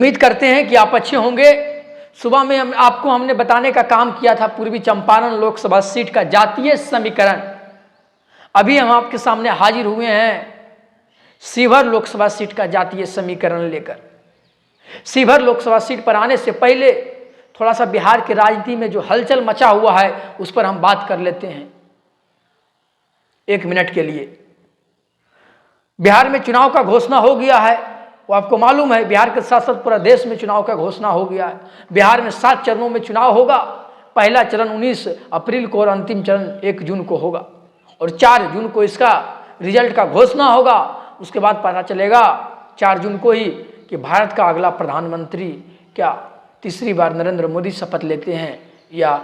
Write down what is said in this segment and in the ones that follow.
उम्मीद करते हैं कि आप अच्छे होंगे। सुबह में हमने बताने का काम किया था पूर्वी चंपारण लोकसभा सीट का जातीय समीकरण। अभी हम आपके सामने हाजिर हुए हैं शिवहर लोकसभा सीट का जातीय समीकरण लेकर। शिवहर लोकसभा सीट पर आने से पहले थोड़ा सा बिहार की राजनीति में जो हलचल मचा हुआ है उस पर हम बात कर लेते हैं 1 मिनट के लिए। बिहार में चुनाव का घोषणा हो गया है, वो आपको मालूम है। बिहार के साथ साथ पूरा देश में चुनाव का घोषणा हो गया है। बिहार में 7 चरणों में चुनाव होगा। पहला चरण 19 अप्रैल को और अंतिम चरण 1 जून को होगा और 4 जून को इसका रिजल्ट का घोषणा होगा। उसके बाद पता चलेगा 4 जून को ही कि भारत का अगला प्रधानमंत्री क्या तीसरी बार नरेंद्र मोदी शपथ लेते हैं या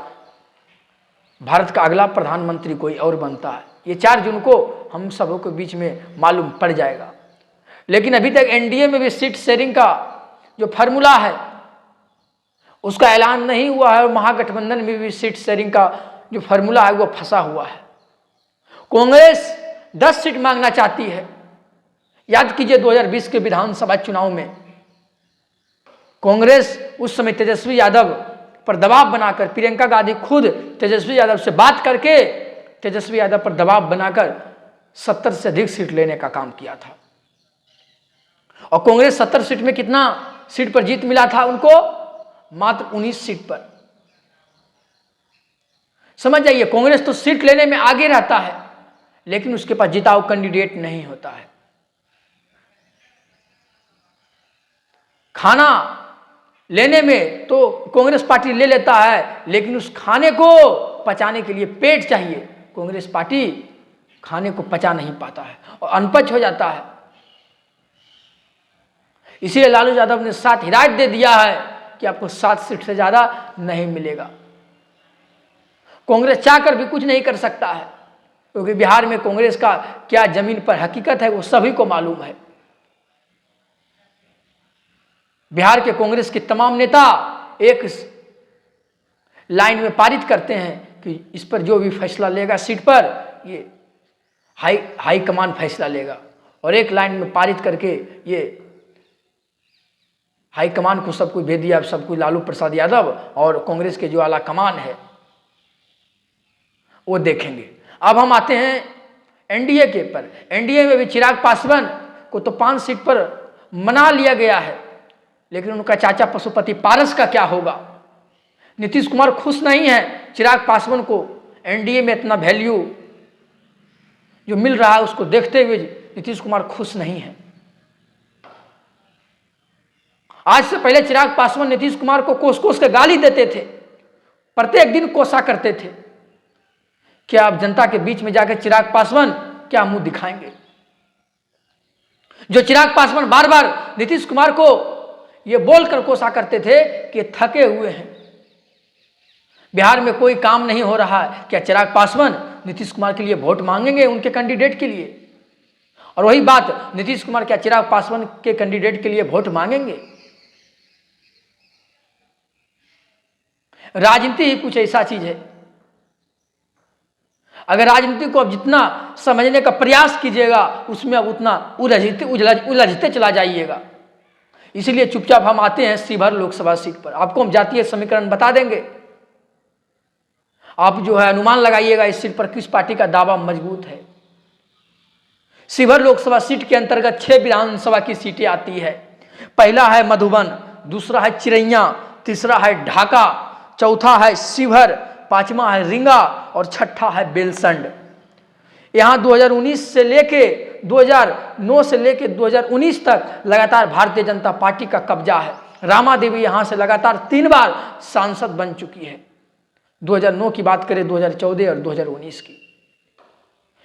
भारत का अगला प्रधानमंत्री कोई और बनता है। ये 4 जून को हम सबों के बीच में मालूम पड़ जाएगा। लेकिन अभी तक एनडीए में भी सीट शेयरिंग का जो फार्मूला है उसका ऐलान नहीं हुआ है और महागठबंधन में भी सीट शेयरिंग का जो फार्मूला है वो फंसा हुआ है। कांग्रेस 10 सीट मांगना चाहती है। याद कीजिए 2020 के विधानसभा चुनाव में कांग्रेस उस समय तेजस्वी यादव पर दबाव बनाकर, प्रियंका गांधी खुद तेजस्वी यादव से बात करके तेजस्वी यादव पर दबाव बनाकर 70 से अधिक सीट लेने का काम किया था। और कांग्रेस 70 सीट में कितना सीट पर जीत मिला था उनको? मात्र 19 सीट पर। समझ जाइए, कांग्रेस तो सीट लेने में आगे रहता है लेकिन उसके पास जिताऊ कैंडिडेट नहीं होता है। खाना लेने में तो कांग्रेस पार्टी ले लेता है लेकिन उस खाने को पचाने के लिए पेट चाहिए। कांग्रेस पार्टी खाने को पचा नहीं पाता है और अनपच हो जाता है। इसीलिए लालू यादव ने 7 हिदायत दे दिया है कि आपको 7 सीट से ज्यादा नहीं मिलेगा। कांग्रेस चाहकर भी कुछ नहीं कर सकता है क्योंकि बिहार में कांग्रेस का क्या जमीन पर हकीकत है वो सभी को मालूम है। बिहार के कांग्रेस के तमाम नेता एक लाइन में पारित करते हैं कि इस पर जो भी फैसला लेगा सीट पर ये हाई कमान फैसला लेगा, और एक लाइन में पारित करके ये हाई कमान को सब कुछ भेज दिया, सब कुछ लालू प्रसाद यादव और कांग्रेस के जो आला कमान है वो देखेंगे। अब हम आते हैं एनडीए के पर। एनडीए में भी चिराग पासवान को तो 5 सीट पर मना लिया गया है लेकिन उनका चाचा पशुपति पारस का क्या होगा? नीतीश कुमार खुश नहीं है। चिराग पासवान को एनडीए में इतना वैल्यू जो मिल रहा है उसको देखते हुए नीतीश कुमार खुश नहीं है। आज से पहले चिराग पासवान नीतीश कुमार को कोस कोस के गाली देते थे, प्रत्येक दिन कोसा करते थे। क्या अब जनता के बीच में जाकर चिराग पासवान क्या मुंह दिखाएंगे? जो चिराग पासवान बार बार नीतीश कुमार को ये बोलकर कोसा करते थे कि थके हुए हैं, बिहार में कोई काम नहीं हो रहा है, क्या चिराग पासवान नीतीश कुमार के लिए वोट मांगेंगे उनके कैंडिडेट के लिए? और वही बात नीतीश कुमार क्या चिराग पासवान के कैंडिडेट के लिए वोट मांगेंगे? राजनीति ही कुछ ऐसा चीज है, अगर राजनीति को अब जितना समझने का प्रयास कीजिएगा उसमें अब उतना उलझते चला जाइएगा। इसलिए चुपचाप हम आते हैं शिवहर लोकसभा सीट पर। आपको हम जातीय समीकरण बता देंगे, आप जो है अनुमान लगाइएगा इस सीट पर किस पार्टी का दावा मजबूत है। शिवहर लोकसभा सीट के अंतर्गत 6 विधानसभा की सीटें आती है। पहला है मधुबन, दूसरा है चिरैया, तीसरा है ढाका, चौथा है शिवहर, 5वां है रींगा और 6ठा है बेलसंड। यहाँ 2009 से लेके 2019 तक लगातार भारतीय जनता पार्टी का कब्जा है। रामा देवी यहाँ से लगातार 3 बार सांसद बन चुकी है। 2009 की बात करें, 2014 और 2019 की।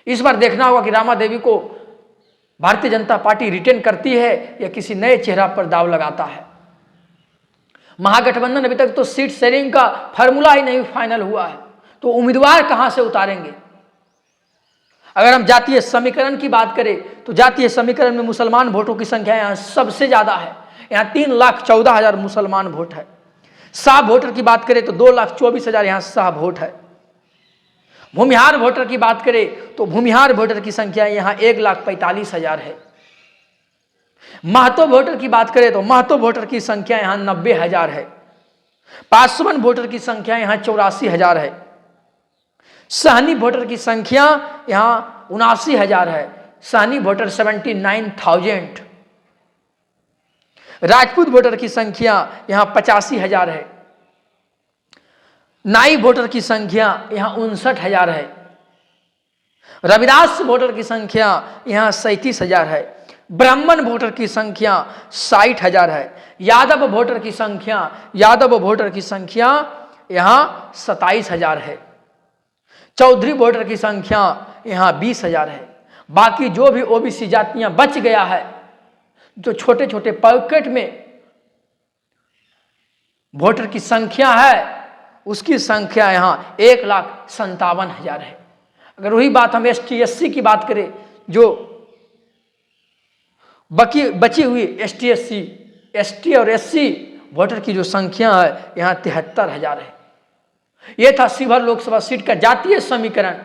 इस बार देखना होगा कि रामा देवी को भारतीय जनता पार्टी रिटेन करती है या किसी नए चेहरा पर दाव लगाता है। महागठबंधन अभी तक तो सीट शेयरिंग का फार्मूला ही नहीं फाइनल हुआ है, तो उम्मीदवार कहां से उतारेंगे? अगर हम जातीय समीकरण की बात करें तो जातीय समीकरण में मुसलमान वोटों की संख्या यहाँ सबसे ज्यादा है। यहाँ 3,14,000 मुसलमान वोट है। शाह वोटर की बात करें तो 2,24,000 यहाँ शाह वोट है। भूमिहार वोटर की बात करें तो भूमिहार वोटर की संख्या यहाँ 1,45,000 है। महतो वोटर की बात करें तो महतो वोटर की संख्या यहां 90,000 है। पासवान वोटर की संख्या यहां 84,000 है। सहनी वोटर की संख्या यहां 79,000 है। सहनी वोटर 79,000। राजपूत वोटर की संख्या यहां 85,000 है। नाई वोटर की संख्या यहां 59,000 है। रविदास वोटर की संख्या यहां 37,000 है। ब्राह्मण वोटर की संख्या 60,000 है। यादव वोटर की संख्या यहां 27,000 है। चौधरी वोटर की संख्या यहां 20,000 है। बाकी जो भी ओबीसी जातियां बच गया है, जो छोटे छोटे पॉकेट में वोटर की संख्या है, उसकी संख्या यहां 1,57,000 है। अगर वही बात हम ST SC की बात करें, जो बची हुई ST SC ST और SC वोटर की जो संख्या है यहां 73,000 है। यह था शिवहर लोकसभा सीट का जातीय समीकरण।